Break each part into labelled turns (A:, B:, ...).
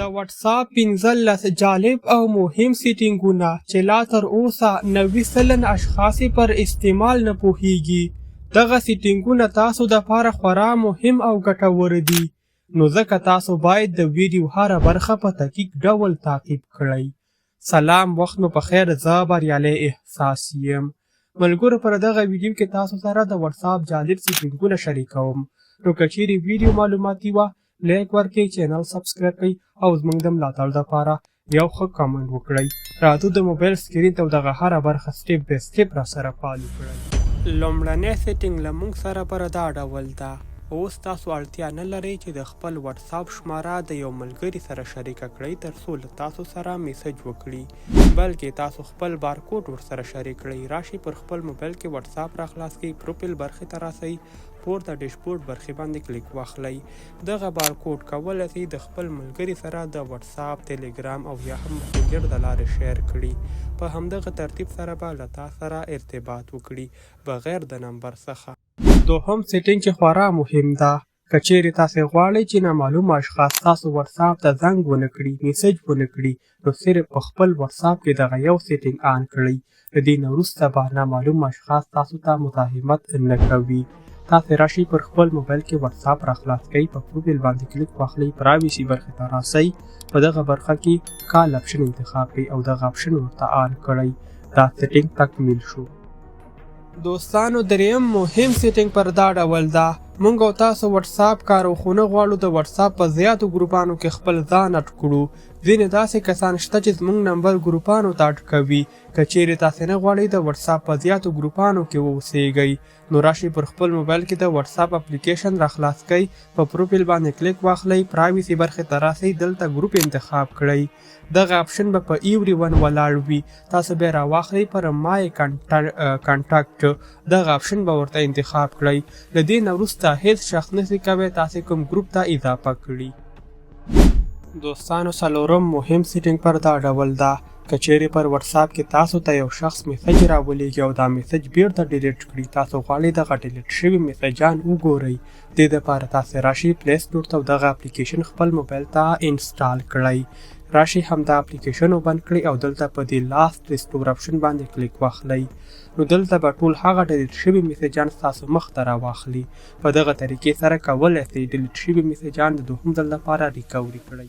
A: د واتساپ 15 جالب او مهم سیټینګونه چې لا تر اوسه 90% اشخاص پر استعمال نه پوهیږي. دغه سیټینګونه تاسو د لپاره خورا مهم او ګټور دي، نو ځکه تاسو باید د ویډیو هره برخه په دقیق ډول تعقیب کړئ. سلام، وخت مو په خیر. زه بریالی احساس یم. ملګرو، پر دغه ویډیو کې تاسو سره د واتساپ جالب سیټینګونه شریکوم. نو که چیرې ویډیو معلوماتي وه، لایک ورکړئ، چینل سبسکرایب کړئ او زموږ د ملاتړ لپاره یو ښه کامنټ وکړئ. راځو د موبایل سکرین ته دغه هره برخه سټیپ بای سټیپ را سره فالو کړئ. لومړنی سیټینګ له موږ سره پر دا ډول ده. اوس تاسو اړتیا نه لرئ چې د خپل واتساپ شماره د یو ملګري سره شریکه کړئ ترڅو له تاسو سره میسج وکړي، بلکې تاسو خپل بارکوډ ورسره شریک کړئ. راشئ پر خپل موبایل کې واتساپ را خلاص کړئ، پروفایل برخې ته راسئ، پورته ډیشبورډ برخې باندې کلیک واخلئ. دغه بارکوډ کولی شئ د خپل ملګري سره د واتساپ، ټیلیګرام او یا هم مسنجر د لارې شیر کړي. په همدغه ترتیب سره به له تا سره ارتباط وکړي بغیر د نمبر څخه. دوهم سیټینګ چې خورا مهم ده. که چیرې تاسې غواړئ چې نامعلومه اشخاص تاسو واتساپ ته زنګ ونه کړي، میسج ونه کړي، نو صرف په خپل واتساپ کې دغه یو سیټینګ آن کړئ. د دې نه وروسته به نامعلومه اشخاص تاسو ته مزاحمت نه کوي. تاسې راشئ پر خپل موبایل کې واتساپ را خلاص کړئ، په پروفایل باندې کلیک واخلئ، پرایویسي برخې ته راسئ، په دغه برخه کې کال اپشن انتخاب کړئ او دغه اپشن ورته آن کړئ. دا سیټینګ تکمیل شو. دوستانو، دریم مهم سیټینګ پر دا ډول ده. مونږ او تاسو واتساپ کارو، خو نه غواړو د واتساپ په زیاتو ګروپانو کې خپل ځان اډ کړو. ځینې داسې کسان شته چې زموږ نمبر ګروپانو ته اډ کوي. که چیرې تاسې نه غواړئ د واتساپ په زیاتو ګروپانو کې واوسیږئ، نو راشئ پر خپل موبایل کې د واتساپ اپلیکیشن را خلاص کړئ، په پروفایل باندې کلیک واخلئ، پرایویسي برخې ته راسئ، دلته ګروپ انتخاب کړئ. دغه اپشن به په ایوری ون ولاړ وي. تاسو بیا راواخلئ پر مای کانټاکټ، دغه اپشن به ورته انتخاب کړئ. له دې نه وروسته هیڅ شخص نشي کولی تاسې کوم ګروپ ته اضافه کړي. دوستانو، څلورم مهم سیټینګ پر دا ډول ده. که چیرې پر واتساپ کې تاسو ته یو شخص میسج راولېږي او دا میسج بیرته ډیلیټ کړي، تاسو غواړئ دغه ډیلیټ شوي میسجان وګورئ. دې دپاره تاسې راشئ پلی سټور ته او دغه اپلیکیشن خپل موبایل ته انسټال کړئ. راشئ همدا اپلیکیشن وبند کړئ او دلته په دې لاست ریسټور اپشن باندې کلیک واخلئ. نو دلته به ټول هغه ډیلیټ شوي میسجان ستاسو مخ ته راواخلي. په دغه طریقې سره کولی شئ ډیلیټ شوي میسجان د دوهم ځل لپاره ریکوري کړئ.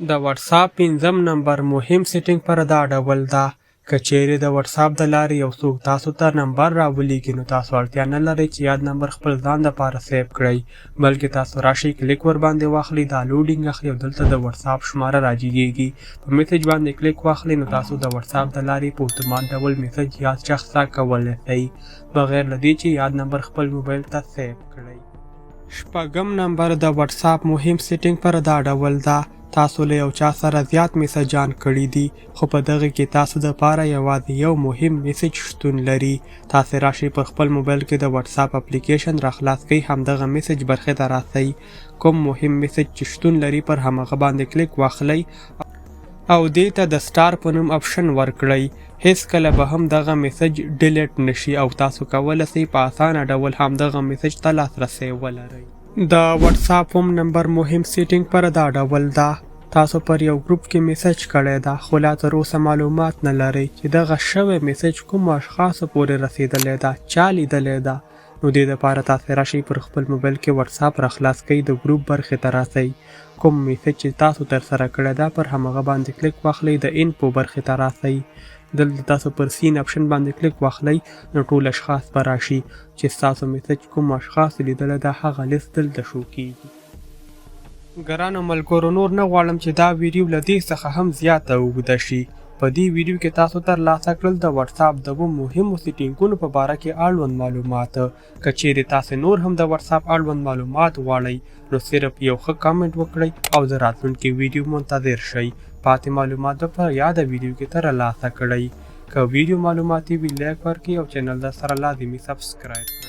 A: د واتساپ 5 نمبر مهم سیټینګ پر دا ډول ده. که چیرې د واتساپ د لارې یو څوک تاسو ته نمبر راولېږي، نو تاسو اړتیا نه لرئ چې یاد نمبر خپل ځان دپاره سیو کړئ، بلکې تاسو راشئ کلیک ور باندې واخلئ، دا لوډینګ اخلي او دلته د واتساپ شماره راجګېږي. په میسج باندې کلیک واخلئ، نو تاسو د واتساپ د لارې په اتومات ډول میسج یاد شخص ته کولی شئ بغیر له دې چې یاد نمبر خپل موبایل ته سیو کړئ. شپږم نمبر د واتساپ مهم سیټینګ پر دا ډول ده. تاسو له یو چا سره زیات میسجان کړي دي، خو په دغه کې تاسو دپاره یوازې یو مهم میسج شتون لري. تاسې راشئ پر خپل موبایل کې د واتساپ اپلیکیشن را خلاص کړئ، همدغه میسج برخې ته راسئ، کوم مهم میسج چې شتون لري پر همغه باندې کلیک واخلئ او دې ته د سټار په نوم اپشن ورکړئ. هیڅ کله به هم دغه میسج ډیلیټ نشي او تاسو کولی شئ په اسانه ډول همدغه میسج ته لاسرسی ولرئ. د واتساپ نمبر مهم سیټینګ پر دا ډول ده. تاسو پر یو ګروپ کې میسج کړی ده، خو لا تر اوسه معلومات نه لرئ چې دغه شوی میسج کومو اشخاصو پورې رسیدلی ده، چا لیدلی ده. نو دې دپاره تاسې راشئ پر خپل موبایل کې واتساپ را خلاص کړئ، د ګروپ برخې ته راسئ، کوم میسج چې تاسو ترسره کړی ده پر همغه باندې کلیک واخلئ، د انفو برخې ته راسئ، دلته تاسو پر سین اپشن باندې کلیک واخلئ، نو ټول اشخاص به راشي چې ستاسو میسج کوم اشخاص لیدلی ده هغه لیست دلته شو کیږي. ګرانو ملګرو، نور نه غواړم چې دا ویډیو له دې څخه هم زیاته اوږده شي. په دې ویډیو کې تاسو ترلاسه کړل د واتساپ د مهمو سیټینګونو په باره کې اړوند معلومات. که چیرې تاسې نور هم د واتساپ اړوند معلومات غواړئ، نو صرف یو ښه کامنټ وکړئ او د راتلونکي ویډیو منتظر شئ. پاتې معلومات به په یاده ویډیو کې ترلاسه کړئ. که ویډیو معلوماتي وي، لایک ورکړئ او چینل د سره لازمي سبسکرایب